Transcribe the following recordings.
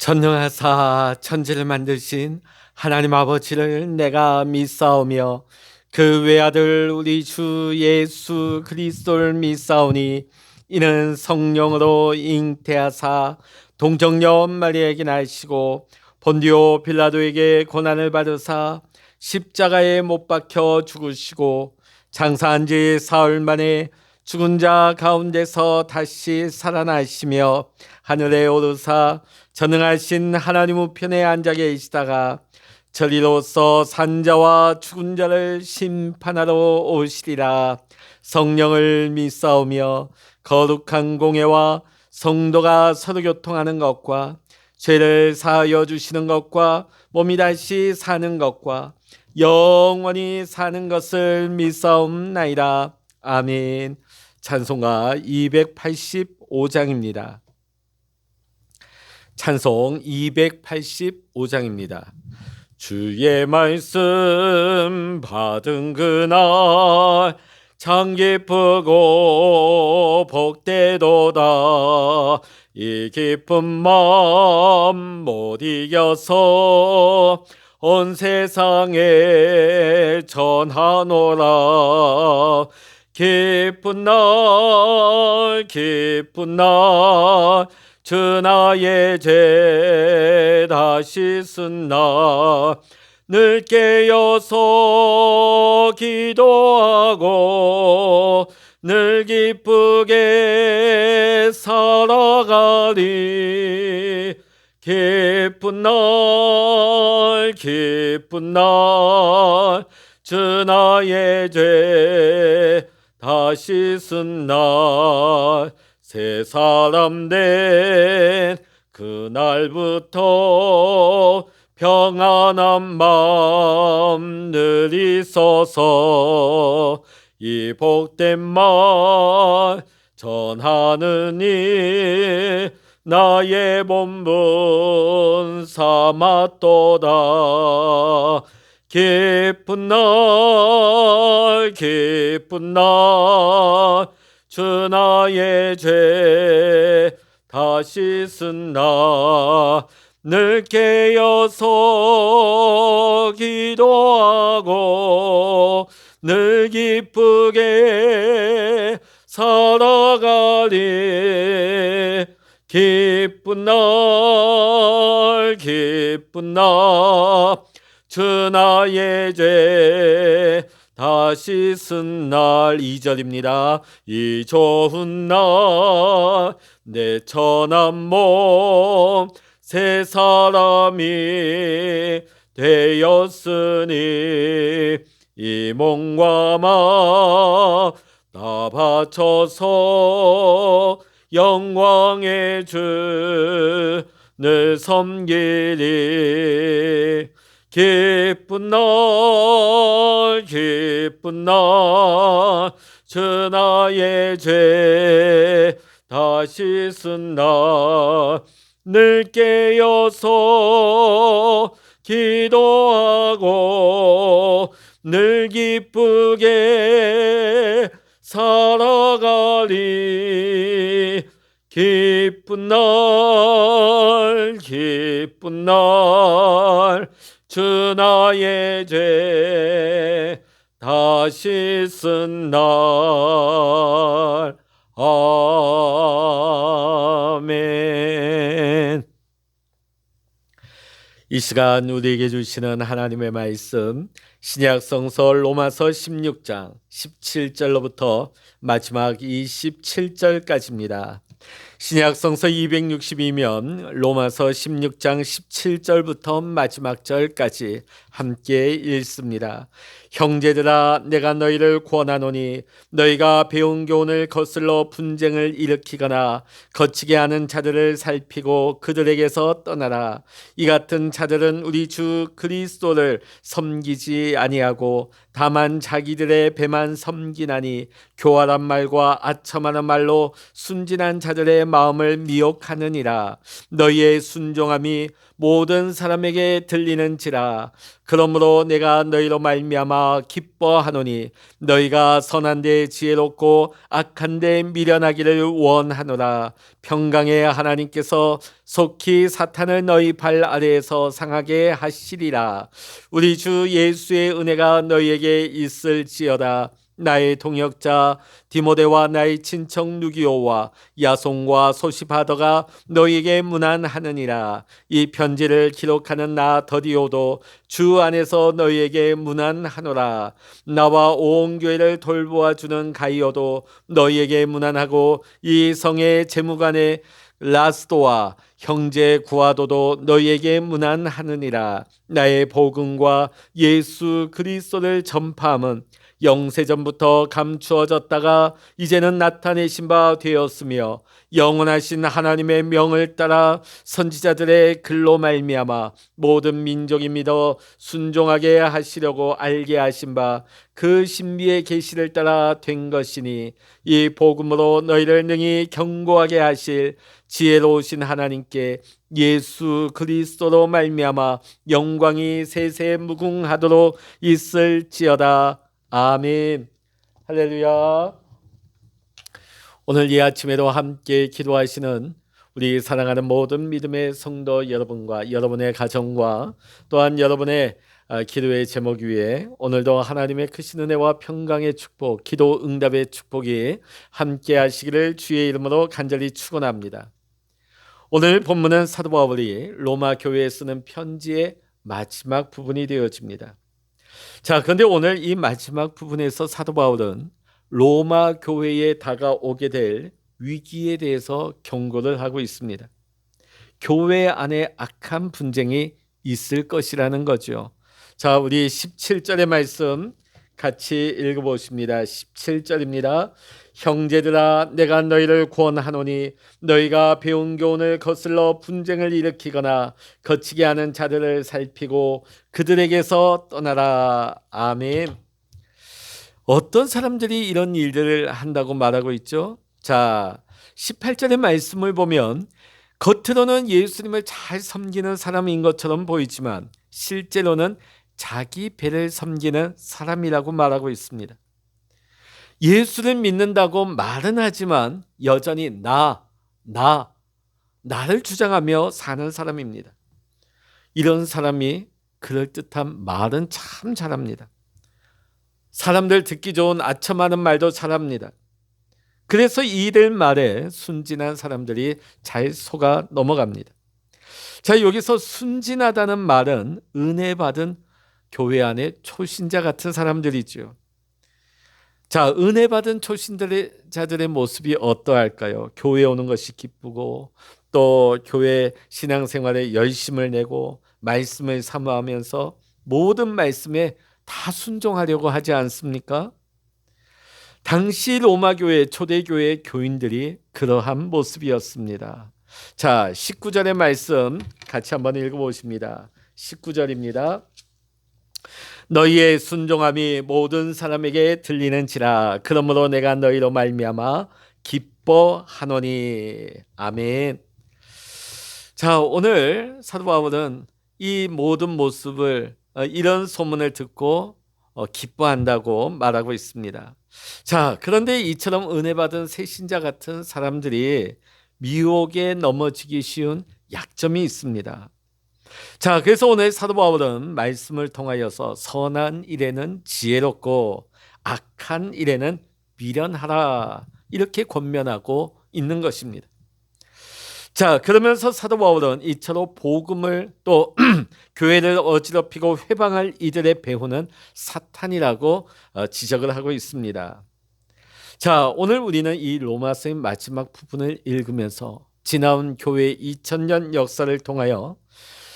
전능하사 천지를 만드신 하나님 아버지를 내가 믿사오며 그 외아들 우리 주 예수 그리스도를 믿사오니 이는 성령으로 잉태하사 동정녀 마리아에게 나시고 본디오 빌라도에게 고난을 받으사 십자가에 못 박혀 죽으시고 장사한 지 사흘 만에 죽은 자 가운데서 다시 살아나시며 하늘에 오르사 전능하신 하나님 우편에 앉아 계시다가 저리로서 산자와 죽은 자를 심판하러 오시리라. 성령을 믿사오며 거룩한 공예와 성도가 서로 교통하는 것과 죄를 사하여 주시는 것과 몸이 다시 사는 것과 영원히 사는 것을 믿사옵나이다. 아멘. 찬송가 285장입니다. 찬송 285장입니다. 주의 말씀 받은 그날 참 기쁘고 복되도다. 이 기쁜 마음 못 이겨서 온 세상에 전하노라. 기쁜 날 주 나의 죄 다시 쓴 날 늘 깨어서 기도하고 늘 기쁘게 살아가리. 기쁜 날 주 나의 죄 다시 쓴 날 새 사람 된 그날부터 평안한 마음 늘 있어서 이 복된 말 전하느니 나의 본분 삼았도다. 기쁜 날 주 나의 죄 다시 쓴 날 늘 깨어서 기도하고 늘 기쁘게 살아가리. 기쁜 날 주 나의 죄 다시 쓴 날 2절입니다. 이 좋은 날 내 천한 몸 새 사람이 되었으니 이 몸과 마음 다 바쳐서 영광의 주를 섬기리. 기쁜 날 주 나의 죄 다시 쓴 날 늘 깨어서 기도하고 늘 기쁘게 살아가리. 기쁜 날 주 나의 죄 다시 쓴 날. 아멘. 이 시간 우리에게 주시는 하나님의 말씀 신약 성서 로마서 16장 17절로부터 마지막 27절까지입니다. 신약 성서 262면 로마서 16장 17절부터 마지막 절까지 함께 읽습니다. 형제들아 내가 너희를 권하노니 너희가 배운 교훈을 거슬러 분쟁을 일으키거나 거치게 하는 자들을 살피고 그들에게서 떠나라. 이 같은 자들은 우리 주 그리스도를 섬기지 아니하고 다만 자기들의 배만 섬기나니 교활한 말과 아첨하는 말로 순진한 자들의 마음을 미혹하느니라. 너희의 순종함이 모든 사람에게 들리는지라. 그러므로 내가 너희로 말미암아 기뻐하노니 너희가 선한 데 지혜롭고 악한 데 미련하기를 원하노라. 평강의 하나님께서 속히 사탄을 너희 발 아래에서 상하게 하시리라. 우리 주 예수의 은혜가 너희에게 있을지어다. 나의 동역자 디모데와 나의 친척 누기오와 야송과 소시바더가 너희에게 문안하느니라. 이 편지를 기록하는 나 더디오도 주 안에서 너희에게 문안하노라. 나와 온 교회를 돌보아 주는 가이오도 너희에게 문안하고 이 성의 재무관의 라스도와 형제 구아도도 너희에게 문안하느니라. 나의 복음과 예수 그리스도를 전파함은 영세전부터 감추어졌다가 이제는 나타내신 바 되었으며 영원하신 하나님의 명을 따라 선지자들의 글로 말미암아 모든 민족이 믿어 순종하게 하시려고 알게 하신 바 그 신비의 계시를 따라 된 것이니 이 복음으로 너희를 능히 견고하게 하실 지혜로우신 하나님께 예수 그리스도로 말미암아 영광이 세세 무궁하도록 있을지어다. 아멘. 할렐루야. 오늘 이 아침에도 함께 기도하시는 우리 사랑하는 모든 믿음의 성도 여러분과 여러분의 가정과 또한 여러분의 기도의 제목 위에 오늘도 하나님의 크신 은혜와 평강의 축복, 기도 응답의 축복이 함께 하시기를 주의 이름으로 간절히 축원합니다. 오늘 본문은 사도 바울이 로마 교회에 쓰는 편지의 마지막 부분이 되어집니다. 자, 그런데 오늘 이 마지막 부분에서 사도 바울은 로마 교회에 다가오게 될 위기에 대해서 경고를 하고 있습니다. 교회 안에 악한 분쟁이 있을 것이라는 거죠. 자, 우리 17절의 말씀 같이 읽어보십니다. 17절입니다. 형제들아, 내가 너희를 구원하노니 너희가 배운 교훈을 거슬러 분쟁을 일으키거나 거치게 하는 자들을 살피고 그들에게서 떠나라. 아멘. 어떤 사람들이 이런 일들을 한다고 말하고 있죠? 자, 18절의 말씀을 보면 겉으로는 예수님을 잘 섬기는 사람인 것처럼 보이지만 실제로는 자기 배를 섬기는 사람이라고 말하고 있습니다. 예수를 믿는다고 말은 하지만 여전히 나를 주장하며 사는 사람입니다. 이런 사람이 그럴듯한 말은 참 잘합니다. 사람들 듣기 좋은 아첨하는 말도 잘합니다. 그래서 이들 말에 순진한 사람들이 잘 속아 넘어갑니다. 자, 여기서 순진하다는 말은 은혜 받은 교회 안에 초신자 같은 사람들이죠. 자, 은혜 받은 초신자들의 모습이 어떠할까요? 교회 오는 것이 기쁘고 또 교회 신앙생활에 열심을 내고 말씀을 사모하면서 모든 말씀에 다 순종하려고 하지 않습니까? 당시 로마 교회 초대교회 교인들이 그러한 모습이었습니다. 자, 19절의 말씀 같이 한번 읽어보십니다. 19절입니다. 너희의 순종함이 모든 사람에게 들리는지라. 그러므로 내가 너희로 말미암아 기뻐하노니. 아멘. 자, 오늘 사도 바울은 이 모든 모습을 이런 소문을 듣고 기뻐한다고 말하고 있습니다. 자, 그런데 이처럼 은혜 받은 새신자 같은 사람들이 미혹에 넘어지기 쉬운 약점이 있습니다. 자, 그래서 오늘 사도 바울은 말씀을 통하여서 선한 일에는 지혜롭고 악한 일에는 미련하라 이렇게 권면하고 있는 것입니다. 자, 그러면서 사도 바울은 이처럼 복음을 또 교회를 어지럽히고 회방할 이들의 배후는 사탄이라고 지적을 하고 있습니다. 자, 오늘 우리는 이 로마서의 마지막 부분을 읽으면서 지나온 교회의 2000년 역사를 통하여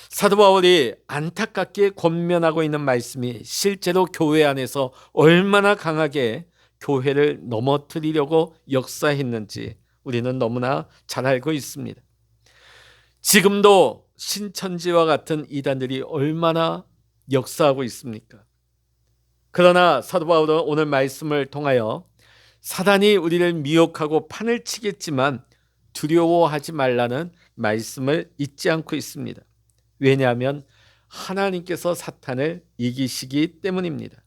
사도 바울이 안타깝게 권면하고 있는 말씀이 실제로 교회 안에서 얼마나 강하게 교회를 넘어뜨리려고 역사했는지 우리는 너무나 잘 알고 있습니다. 지금도 신천지와 같은 이단들이 얼마나 역사하고 있습니까? 그러나 사도 바울은 오늘 말씀을 통하여 사단이 우리를 미혹하고 판을 치겠지만 두려워하지 말라는 말씀을 잊지 않고 있습니다. 왜냐하면 하나님께서 사탄을 이기시기 때문입니다.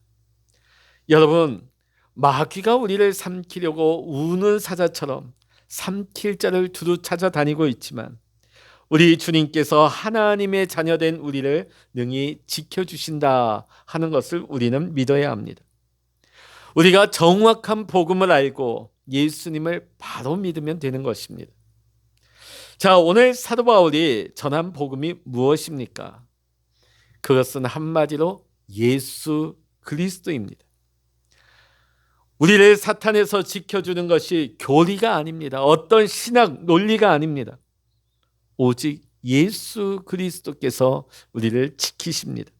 여러분, 마귀가 우리를 삼키려고 우는 사자처럼 삼킬 자를 두루 찾아다니고 있지만 우리 주님께서 하나님의 자녀된 우리를 능히 지켜주신다 하는 것을 우리는 믿어야 합니다. 우리가 정확한 복음을 알고 예수님을 바로 믿으면 되는 것입니다. 자, 오늘 사도 바울이 전한 복음이 무엇입니까? 그것은 한마디로 예수 그리스도입니다. 우리를 사탄에서 지켜주는 것이 교리가 아닙니다. 어떤 신학 논리가 아닙니다. 오직 예수 그리스도께서 우리를 지키십니다.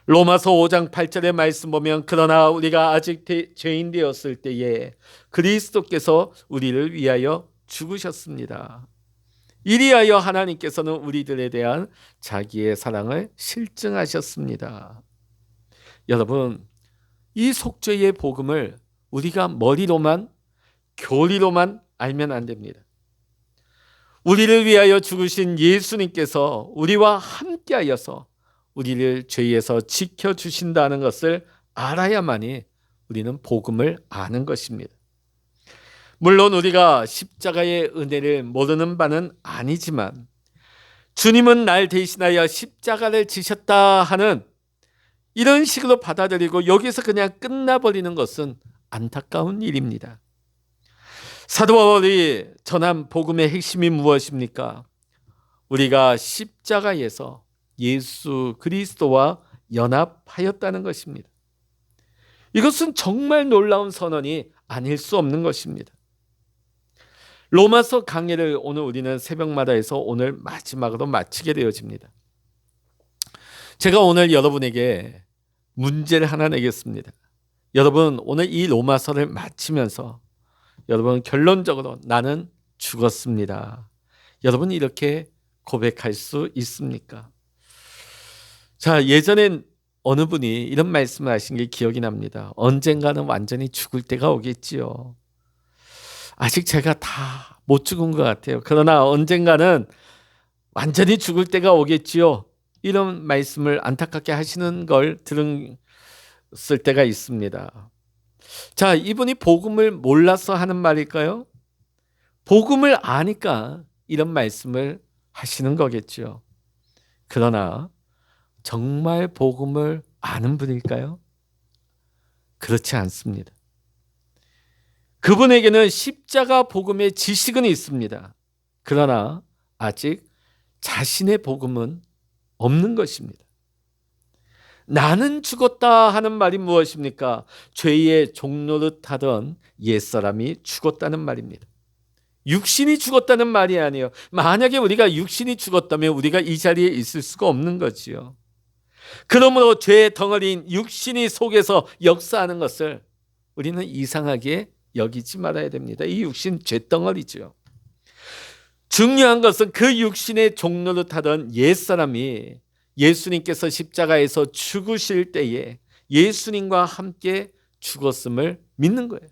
로마서 5장 8절의 말씀 보면 그러나 우리가 아직 죄인 되었을 때에 그리스도께서 우리를 위하여 죽으셨습니다. 이리하여 하나님께서는 우리들에 대한 자기의 사랑을 실증하셨습니다. 여러분, 이 속죄의 복음을 우리가 머리로만 교리로만 알면 안 됩니다. 우리를 위하여 죽으신 예수님께서 우리와 함께하여서 우리를 죄에서 지켜주신다는 것을 알아야만이 우리는 복음을 아는 것입니다. 물론 우리가 십자가의 은혜를 모르는 바는 아니지만 주님은 날 대신하여 십자가를 지셨다 하는 이런 식으로 받아들이고 여기서 그냥 끝나버리는 것은 안타까운 일입니다. 사도 바울이 전한 복음의 핵심이 무엇입니까? 우리가 십자가에서 예수 그리스도와 연합하였다는 것입니다. 이것은 정말 놀라운 선언이 아닐 수 없는 것입니다. 로마서 강해를 오늘 우리는 새벽마다 해서 오늘 마지막으로 마치게 되어집니다. 제가 오늘 여러분에게 문제를 하나 내겠습니다. 여러분, 오늘 이 로마서를 마치면서 여러분 결론적으로 나는 죽었습니다. 여러분 이렇게 고백할 수 있습니까? 자, 예전엔 어느 분이 이런 말씀을 하신 게 기억이 납니다. 언젠가는 완전히 죽을 때가 오겠지요. 아직 제가 다 못 죽은 것 같아요. 그러나 언젠가는 완전히 죽을 때가 오겠지요. 이런 말씀을 안타깝게 하시는 걸 들었을 때가 있습니다. 자, 이분이 복음을 몰라서 하는 말일까요? 복음을 아니까 이런 말씀을 하시는 거겠죠. 그러나 정말 복음을 아는 분일까요? 그렇지 않습니다. 그분에게는 십자가 복음의 지식은 있습니다. 그러나 아직 자신의 복음은 없는 것입니다. 나는 죽었다 하는 말이 무엇입니까? 죄의 종노릇 하던 옛사람이 죽었다는 말입니다. 육신이 죽었다는 말이 아니에요. 만약에 우리가 육신이 죽었다면 우리가 이 자리에 있을 수가 없는 거지요. 그러므로 죄의 덩어리인 육신이 속에서 역사하는 것을 우리는 이상하게 여기지 말아야 됩니다. 이 육신 죄덩어리죠. 중요한 것은 그 육신의 종노릇 하던 옛사람이 예수님께서 십자가에서 죽으실 때에 예수님과 함께 죽었음을 믿는 거예요.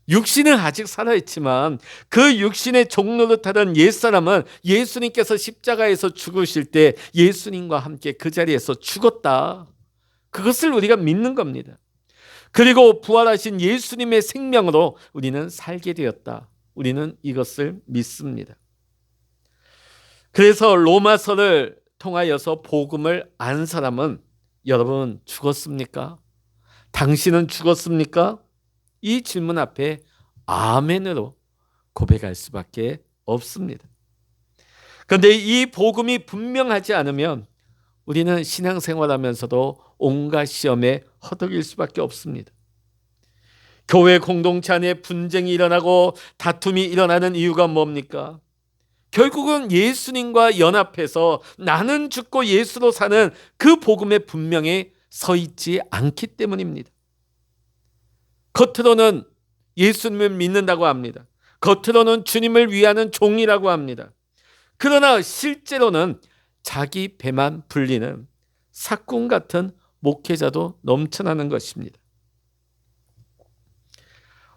육신은 아직 살아있지만 그 육신의 종노릇 하던 옛사람은 예수님께서 십자가에서 죽으실 때 예수님과 함께 그 자리에서 죽었다. 그것을 우리가 믿는 겁니다. 그리고 부활하신 예수님의 생명으로 우리는 살게 되었다. 우리는 이것을 믿습니다. 그래서 로마서를 통하여서 복음을 안 사람은 여러분 죽었습니까? 당신은 죽었습니까? 이 질문 앞에 아멘으로 고백할 수밖에 없습니다. 그런데 이 복음이 분명하지 않으면 우리는 신앙생활하면서도 온갖 시험에 허덕일 수밖에 없습니다. 교회 공동체 안에 분쟁이 일어나고 다툼이 일어나는 이유가 뭡니까? 결국은 예수님과 연합해서 나는 죽고 예수로 사는 그 복음에 분명히 서 있지 않기 때문입니다. 겉으로는 예수님을 믿는다고 합니다. 겉으로는 주님을 위하는 종이라고 합니다. 그러나 실제로는 자기 배만 불리는 사꾼 같은 목회자도 넘쳐나는 것입니다.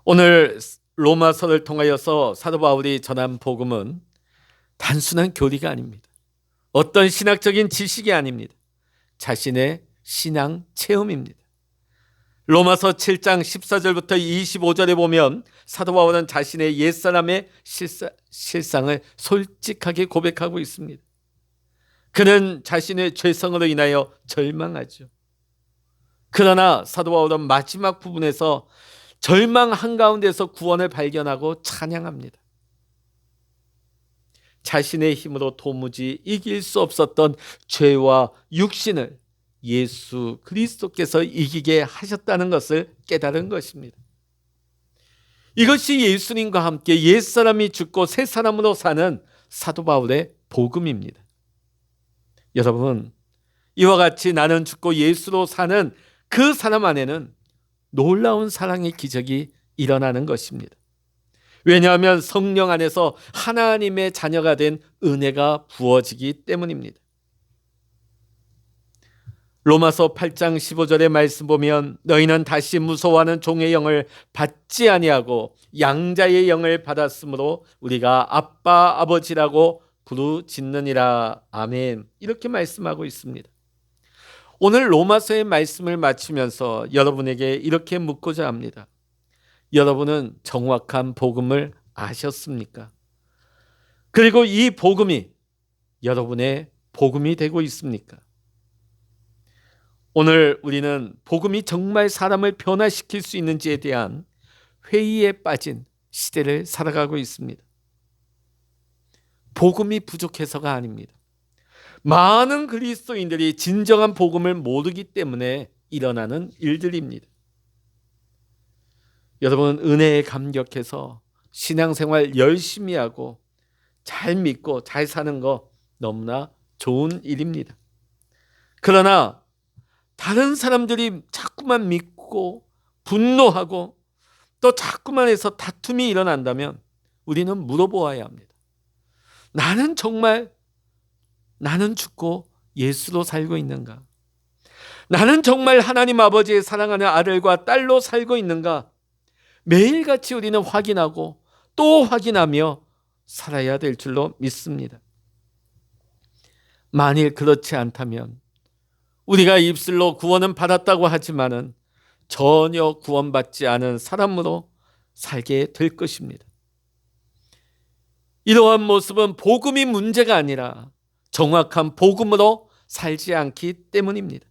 오늘 로마서를 통하여서 사도 바울이 전한 복음은 단순한 교리가 아닙니다. 어떤 신학적인 지식이 아닙니다. 자신의 신앙 체험입니다. 로마서 7장 14절부터 25절에 보면 사도 바울은 자신의 옛사람의 실상을 솔직하게 고백하고 있습니다. 그는 자신의 죄성으로 인하여 절망하죠. 그러나 사도 바울은 마지막 부분에서 절망 한가운데서 구원을 발견하고 찬양합니다. 자신의 힘으로 도무지 이길 수 없었던 죄와 육신을 예수 그리스도께서 이기게 하셨다는 것을 깨달은 것입니다. 이것이 예수님과 함께 옛사람이 죽고 새 사람으로 사는 사도 바울의 복음입니다. 여러분, 이와 같이 나는 죽고 예수로 사는 그 사람 안에는 놀라운 사랑의 기적이 일어나는 것입니다. 왜냐하면 성령 안에서 하나님의 자녀가 된 은혜가 부어지기 때문입니다. 로마서 8장 15절의 말씀 보면 너희는 다시 무서워하는 종의 영을 받지 아니하고 양자의 영을 받았으므로 우리가 아빠 아버지라고 부르짖느니라. 아멘. 이렇게 말씀하고 있습니다. 오늘 로마서의 말씀을 마치면서 여러분에게 이렇게 묻고자 합니다. 여러분은 정확한 복음을 아셨습니까? 그리고 이 복음이 여러분의 복음이 되고 있습니까? 오늘 우리는 복음이 정말 사람을 변화시킬 수 있는지에 대한 회의에 빠진 시대를 살아가고 있습니다. 복음이 부족해서가 아닙니다. 많은 그리스도인들이 진정한 복음을 모르기 때문에 일어나는 일들입니다. 여러분, 은혜에 감격해서 신앙생활 열심히 하고 잘 믿고 잘 사는 거 너무나 좋은 일입니다. 그러나 다른 사람들이 자꾸만 믿고 분노하고 또 자꾸만 해서 다툼이 일어난다면 우리는 물어보아야 합니다. 나는 죽고 예수로 살고 있는가? 나는 정말 하나님 아버지의 사랑하는 아들과 딸로 살고 있는가? 매일같이 우리는 확인하고 또 확인하며 살아야 될 줄로 믿습니다. 만일 그렇지 않다면 우리가 입술로 구원은 받았다고 하지만은 전혀 구원받지 않은 사람으로 살게 될 것입니다. 이러한 모습은 복음이 문제가 아니라 정확한 복음으로 살지 않기 때문입니다.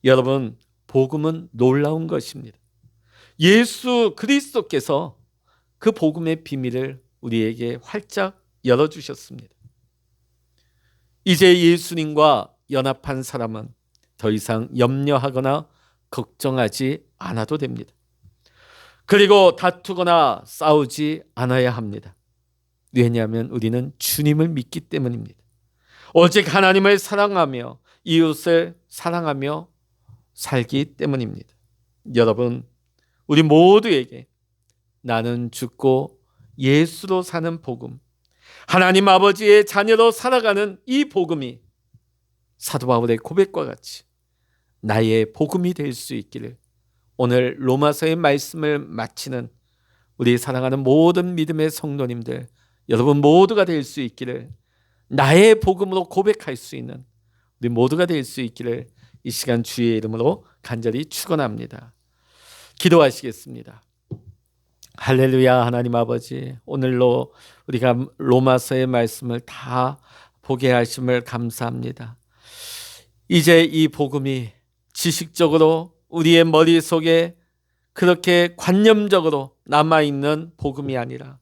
여러분, 복음은 놀라운 것입니다. 예수 그리스도께서 그 복음의 비밀을 우리에게 활짝 열어주셨습니다. 이제 예수님과 연합한 사람은 더 이상 염려하거나 걱정하지 않아도 됩니다. 그리고 다투거나 싸우지 않아야 합니다. 왜냐하면 우리는 주님을 믿기 때문입니다. 오직 하나님을 사랑하며 이웃을 사랑하며 살기 때문입니다. 여러분, 우리 모두에게 나는 죽고 예수로 사는 복음, 하나님 아버지의 자녀로 살아가는 이 복음이 사도 바울의 고백과 같이 나의 복음이 될 수 있기를 오늘 로마서의 말씀을 마치는 우리 사랑하는 모든 믿음의 성도님들, 여러분 모두가 될 수 있기를, 나의 복음으로 고백할 수 있는 우리 모두가 될 수 있기를 이 시간 주의 이름으로 간절히 축원합니다. 기도하시겠습니다. 할렐루야. 하나님 아버지, 오늘로 우리가 로마서의 말씀을 다 보게 하심을 감사합니다. 이제 이 복음이 지식적으로 우리의 머릿속에 그렇게 관념적으로 남아있는 복음이 아니라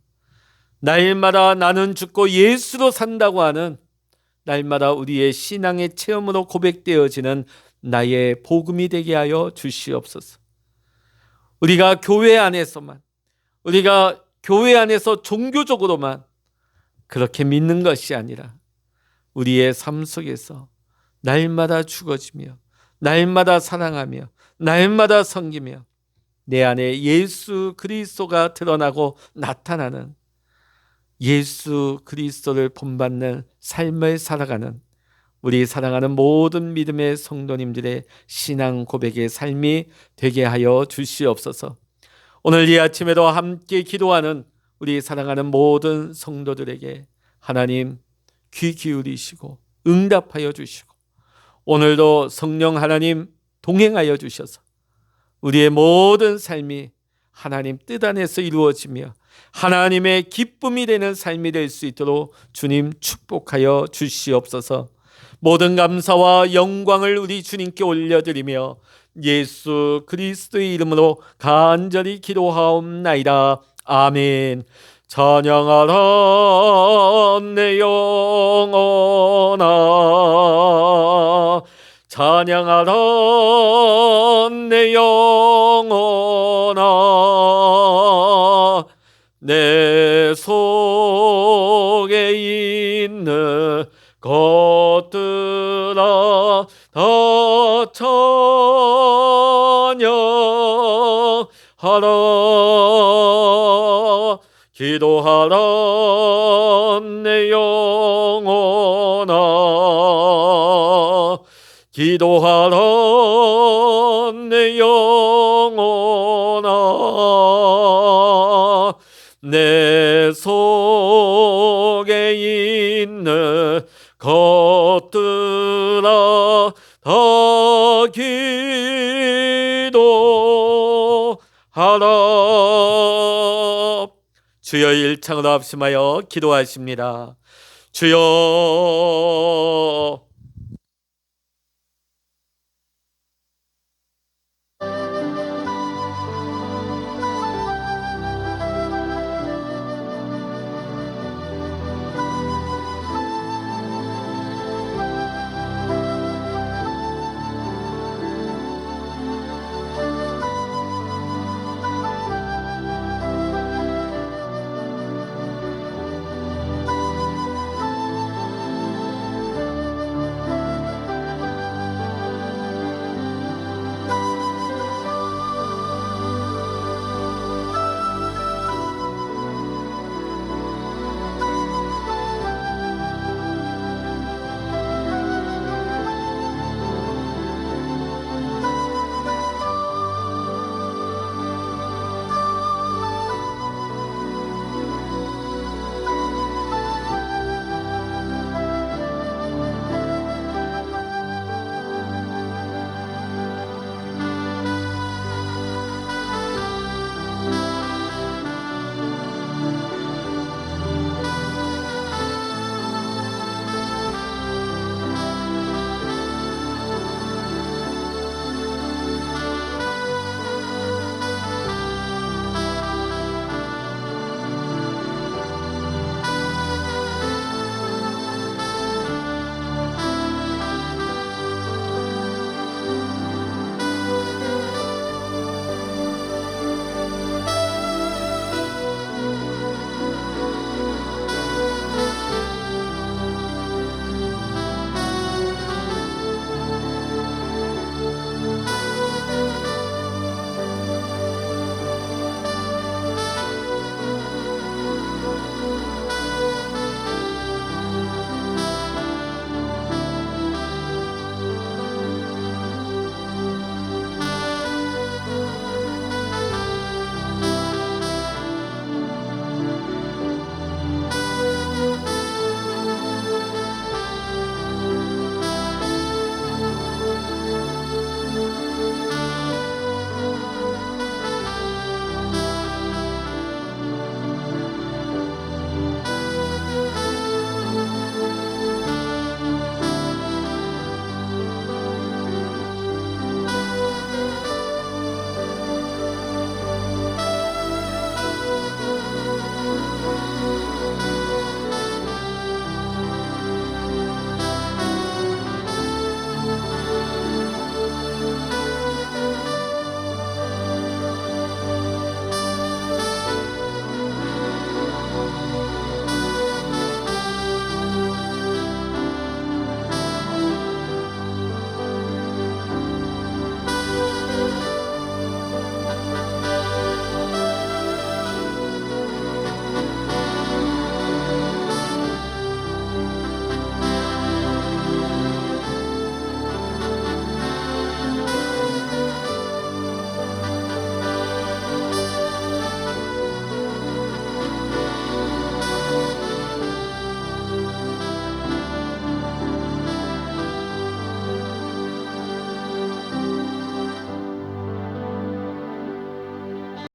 날마다 나는 죽고 예수로 산다고 하는 날마다 우리의 신앙의 체험으로 고백되어지는 나의 복음이 되게 하여 주시옵소서. 우리가 교회 안에서만, 우리가 교회 안에서 종교적으로만 그렇게 믿는 것이 아니라 우리의 삶 속에서 날마다 죽어지며 날마다 사랑하며 날마다 섬기며 내 안에 예수 그리스도가 드러나고 나타나는 예수 그리스도를 본받는 삶을 살아가는 우리 사랑하는 모든 믿음의 성도님들의 신앙 고백의 삶이 되게 하여 주시옵소서. 오늘 이 아침에도 함께 기도하는 우리 사랑하는 모든 성도들에게 하나님 귀 기울이시고 응답하여 주시고 오늘도 성령 하나님 동행하여 주셔서 우리의 모든 삶이 하나님 뜻 안에서 이루어지며 하나님의 기쁨이 되는 삶이 될 수 있도록 주님 축복하여 주시옵소서. 모든 감사와 영광을 우리 주님께 올려드리며 예수 그리스도의 이름으로 간절히 기도하옵나이다. 아멘. 찬양하라 내 영혼아, 찬양하라 내 영혼아, 내 속에 있는 것들아 다 찬양하라. 기도하라 내 영혼아, 기도하라 내 영혼아, 내 속에 있는 것들아 다 기도하라. 주여 일창으로 합심하여 기도하십니다. 주여